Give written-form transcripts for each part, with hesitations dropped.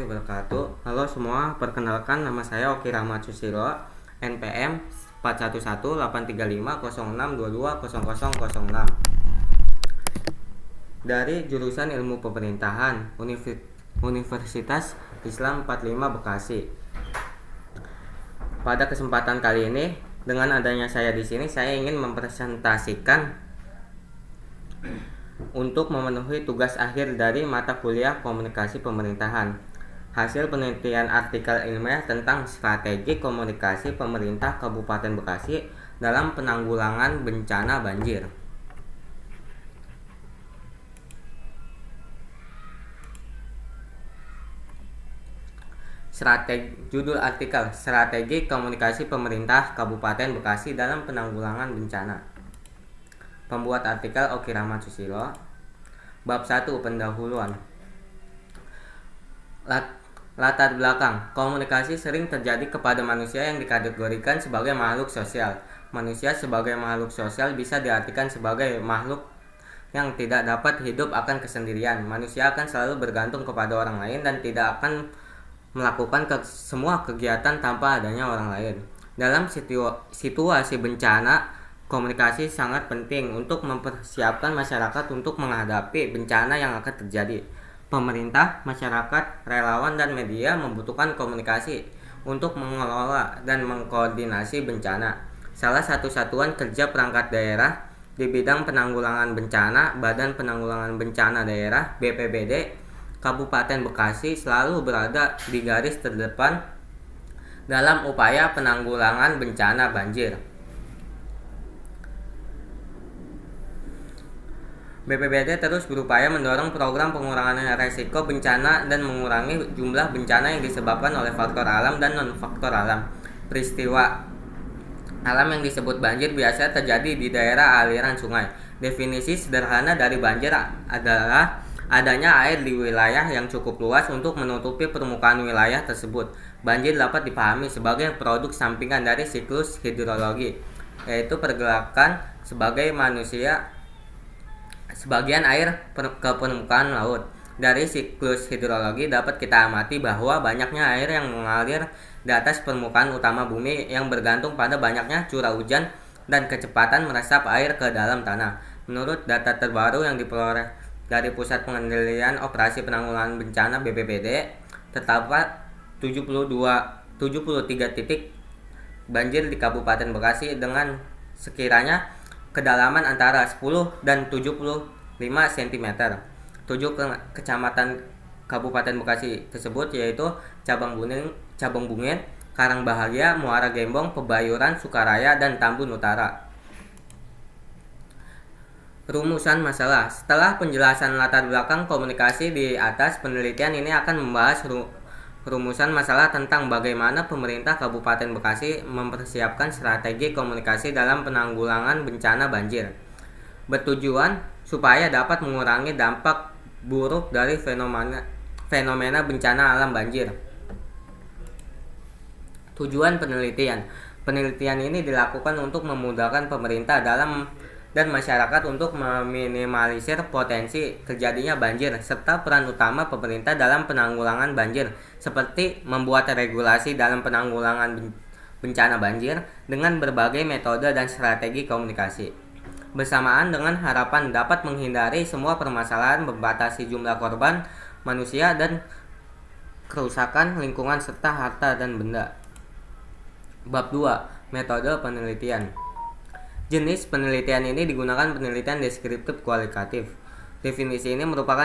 wabarakatuh. Halo semua, perkenalkan nama saya Oki Rahmat Susilo, NPM 41183506220006 dari jurusan Ilmu Pemerintahan Universitas Islam 45 Bekasi. Pada kesempatan kali ini, dengan adanya saya di sini, saya ingin mempresentasikan untuk memenuhi tugas akhir dari mata kuliah Komunikasi Pemerintahan. Hasil penelitian artikel ilmiah tentang strategi komunikasi pemerintah Kabupaten Bekasi dalam penanggulangan bencana banjir. Judul artikel: Strategi Komunikasi Pemerintah Kabupaten Bekasi dalam Penanggulangan Bencana. Pembuat artikel Oki Rahmat Susilo. Bab 1, pendahuluan. Latar belakang. Komunikasi sering terjadi kepada manusia yang dikategorikan sebagai makhluk sosial. Manusia sebagai makhluk sosial bisa diartikan sebagai makhluk yang tidak dapat hidup akan kesendirian. Manusia akan selalu bergantung kepada orang lain dan tidak akan melakukan semua kegiatan tanpa adanya orang lain. Dalam situasi bencana, komunikasi sangat penting untuk mempersiapkan masyarakat untuk menghadapi bencana yang akan terjadi. Pemerintah, masyarakat, relawan, dan media membutuhkan komunikasi untuk mengelola dan mengkoordinasi bencana. Salah satu satuan kerja perangkat daerah di bidang penanggulangan bencana, Badan Penanggulangan Bencana Daerah (BPBD) Kabupaten Bekasi selalu berada di garis terdepan dalam upaya penanggulangan bencana banjir. BPBD terus berupaya mendorong program pengurangan resiko bencana dan mengurangi jumlah bencana yang disebabkan oleh faktor alam dan non-faktor alam. Peristiwa alam yang disebut banjir biasa terjadi di daerah aliran sungai. Definisi sederhana dari banjir adalah adanya air di wilayah yang cukup luas untuk menutupi permukaan wilayah tersebut. Banjir dapat dipahami sebagai produk sampingan dari siklus hidrologi, yaitu pergerakan sebagian air ke permukaan laut. Dari siklus hidrologi dapat kita amati bahwa banyaknya air yang mengalir di atas permukaan utama bumi yang bergantung pada banyaknya curah hujan dan kecepatan meresap air ke dalam tanah. Menurut data terbaru yang diperoleh dari Pusat Pengendalian Operasi Penanggulangan Bencana BPBD, terdapat 73 titik banjir di Kabupaten Bekasi dengan sekiranya kedalaman antara 10 dan 75 cm. 7 kecamatan Kabupaten Bekasi tersebut yaitu Cabang Bungin, Karangbahagia, Muara Gembong, Pebayuran, Sukaraya, dan Tambun Utara. Rumusan masalah. Setelah penjelasan latar belakang komunikasi di atas, penelitian ini akan membahas rumusan masalah tentang bagaimana pemerintah Kabupaten Bekasi mempersiapkan strategi komunikasi dalam penanggulangan bencana banjir. Bertujuan supaya dapat mengurangi dampak buruk dari fenomena bencana alam banjir. Tujuan penelitian. Penelitian ini dilakukan untuk memudahkan pemerintah dan masyarakat untuk meminimalisir potensi terjadinya banjir, serta peran utama pemerintah dalam penanggulangan banjir, seperti membuat regulasi dalam penanggulangan bencana banjir dengan berbagai metode dan strategi komunikasi. Bersamaan dengan harapan dapat menghindari semua permasalahan, membatasi jumlah korban manusia dan kerusakan lingkungan serta harta dan benda. Bab 2, metode penelitian. Jenis penelitian ini digunakan penelitian deskriptif kualitatif. Definisi ini merupakan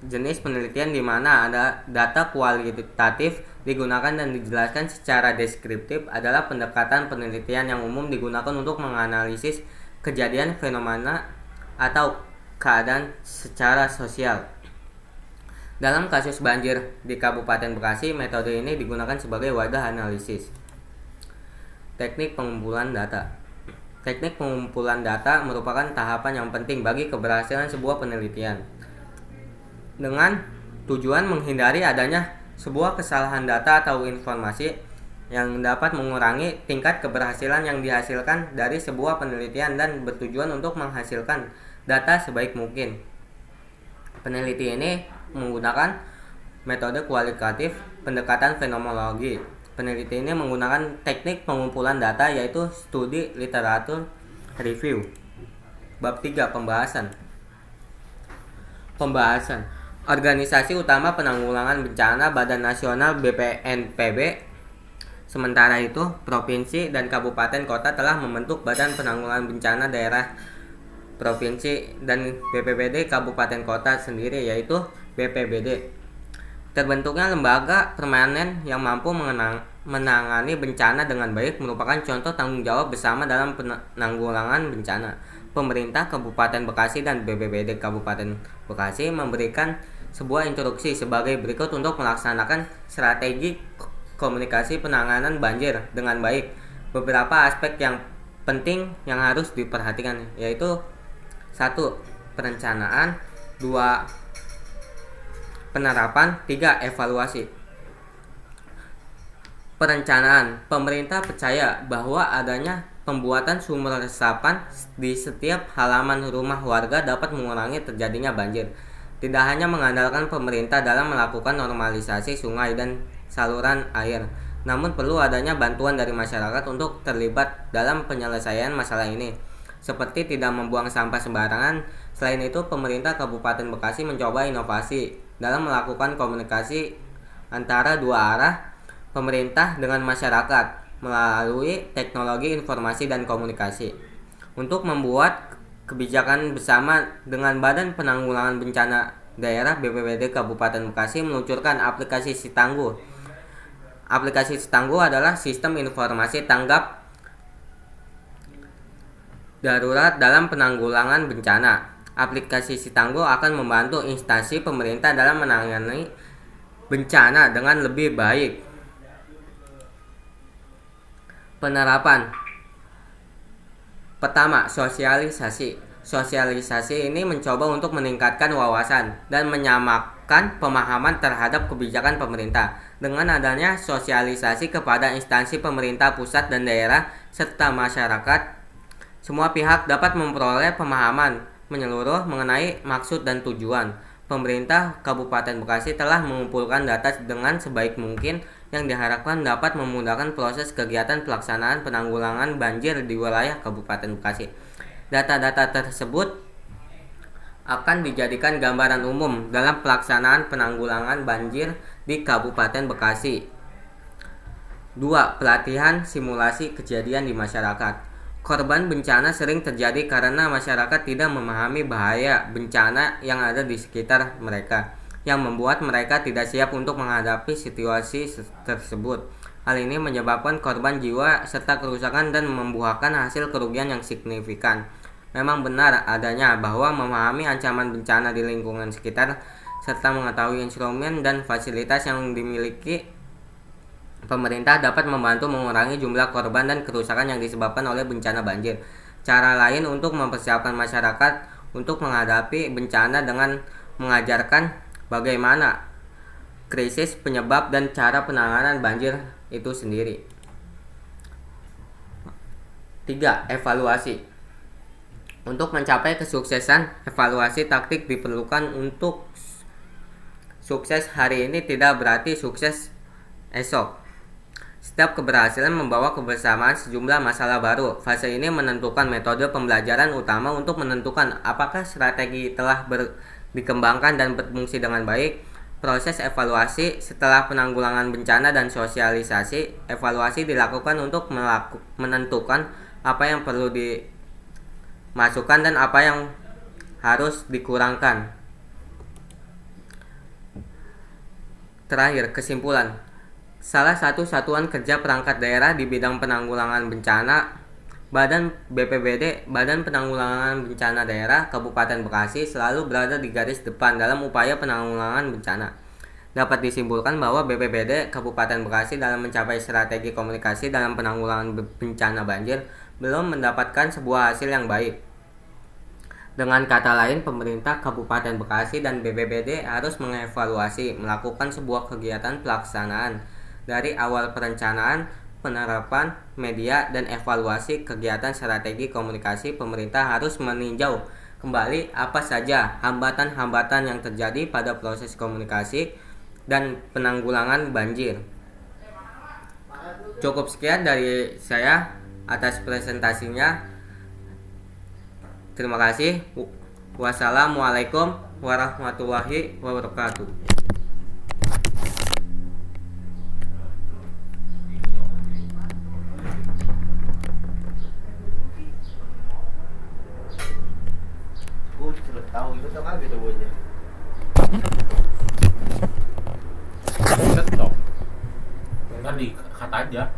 jenis penelitian di mana ada data kualitatif digunakan dan dijelaskan secara deskriptif adalah pendekatan penelitian yang umum digunakan untuk menganalisis kejadian fenomena atau keadaan secara sosial. Dalam kasus banjir di Kabupaten Bekasi, metode ini digunakan sebagai wadah analisis. Teknik pengumpulan data. Teknik pengumpulan data merupakan tahapan yang penting bagi keberhasilan sebuah penelitian, dengan tujuan menghindari adanya sebuah kesalahan data atau informasi yang dapat mengurangi tingkat keberhasilan yang dihasilkan dari sebuah penelitian dan bertujuan untuk menghasilkan data sebaik mungkin. Peneliti ini menggunakan metode kualitatif pendekatan fenomenologi. Peneliti ini menggunakan teknik pengumpulan data yaitu studi literatur review. Bab 3 pembahasan. Organisasi utama penanggulangan bencana Badan Nasional BPNPB. Sementara itu, provinsi dan kabupaten kota telah membentuk Badan Penanggulangan Bencana Daerah Provinsi dan BPBD kabupaten kota sendiri yaitu BPBD. Terbentuknya lembaga permanen yang mampu menangani bencana dengan baik merupakan contoh tanggung jawab bersama dalam penanggulangan bencana. Pemerintah Kabupaten Bekasi dan BPBD Kabupaten Bekasi memberikan sebuah instruksi sebagai berikut untuk melaksanakan strategi komunikasi penanganan banjir dengan baik. Beberapa aspek yang penting yang harus diperhatikan yaitu 1. Perencanaan, 2. Penerapan, 3. Evaluasi. Perencanaan. Pemerintah percaya bahwa adanya pembuatan sumur resapan di setiap halaman rumah warga dapat mengurangi terjadinya banjir. Tidak hanya mengandalkan pemerintah dalam melakukan normalisasi sungai dan saluran air, namun perlu adanya bantuan dari masyarakat untuk terlibat dalam penyelesaian masalah ini, seperti tidak membuang sampah sembarangan. Selain itu, pemerintah Kabupaten Bekasi mencoba inovasi dalam melakukan komunikasi antara dua arah, pemerintah dengan masyarakat, melalui teknologi informasi dan komunikasi. Untuk membuat kebijakan bersama dengan Badan Penanggulangan Bencana Daerah BPBD Kabupaten Bekasi meluncurkan aplikasi Sitangguh. Aplikasi Sitangguh adalah sistem informasi tanggap darurat dalam penanggulangan bencana. Aplikasi Sitangguh akan membantu instansi pemerintah dalam menangani bencana dengan lebih baik. Penerapan. Pertama, sosialisasi. Sosialisasi ini mencoba untuk meningkatkan wawasan dan menyamakan pemahaman terhadap kebijakan pemerintah. Dengan adanya sosialisasi kepada instansi pemerintah pusat dan daerah serta masyarakat, semua pihak dapat memperoleh pemahaman menyeluruh mengenai maksud dan tujuan. Pemerintah Kabupaten Bekasi telah mengumpulkan data dengan sebaik mungkin yang diharapkan dapat memudahkan proses kegiatan pelaksanaan penanggulangan banjir di wilayah Kabupaten Bekasi. Data-data tersebut akan dijadikan gambaran umum dalam pelaksanaan penanggulangan banjir di Kabupaten Bekasi. 2. Pelatihan simulasi kejadian di masyarakat. Korban bencana sering terjadi karena masyarakat tidak memahami bahaya bencana yang ada di sekitar mereka, yang membuat mereka tidak siap untuk menghadapi situasi tersebut. Hal ini menyebabkan korban jiwa serta kerusakan dan membuahkan hasil kerugian yang signifikan. Memang benar adanya bahwa memahami ancaman bencana di lingkungan sekitar serta mengetahui instrumen dan fasilitas yang dimiliki pemerintah dapat membantu mengurangi jumlah korban dan kerusakan yang disebabkan oleh bencana banjir. Cara lain untuk mempersiapkan masyarakat untuk menghadapi bencana dengan mengajarkan bagaimana krisis, penyebab, dan cara penanganan banjir itu sendiri. 3. Evaluasi. Untuk mencapai kesuksesan, evaluasi taktik diperlukan. Untuk sukses hari ini tidak berarti sukses esok. Setiap keberhasilan membawa kebersamaan sejumlah masalah baru. Fase ini menentukan metode pembelajaran utama untuk menentukan apakah strategi telah dikembangkan dan berfungsi dengan baik. Proses evaluasi setelah penanggulangan bencana dan sosialisasi. Evaluasi dilakukan untuk menentukan apa yang perlu dimasukkan dan apa yang harus dikurangkan. Terakhir, kesimpulan. Salah satu satuan kerja perangkat daerah di bidang penanggulangan bencana, BPBD, Badan Penanggulangan Bencana Daerah Kabupaten Bekasi, selalu berada di garis depan dalam upaya penanggulangan bencana. Dapat disimpulkan bahwa BPBD Kabupaten Bekasi dalam mencapai strategi komunikasi dalam penanggulangan bencana banjir belum mendapatkan sebuah hasil yang baik. Dengan kata lain, pemerintah Kabupaten Bekasi dan BPBD harus mengevaluasi, melakukan sebuah kegiatan pelaksanaan dari awal perencanaan, penerapan, media, dan evaluasi kegiatan strategi komunikasi. Pemerintah harus meninjau kembali apa saja hambatan-hambatan yang terjadi pada proses komunikasi dan penanggulangan banjir. Cukup sekian dari saya atas presentasinya. Terima kasih. Wassalamualaikum warahmatullahi wabarakatuh. Tahu itu kan gitu bunyinya. Stop. Tadi kata aja.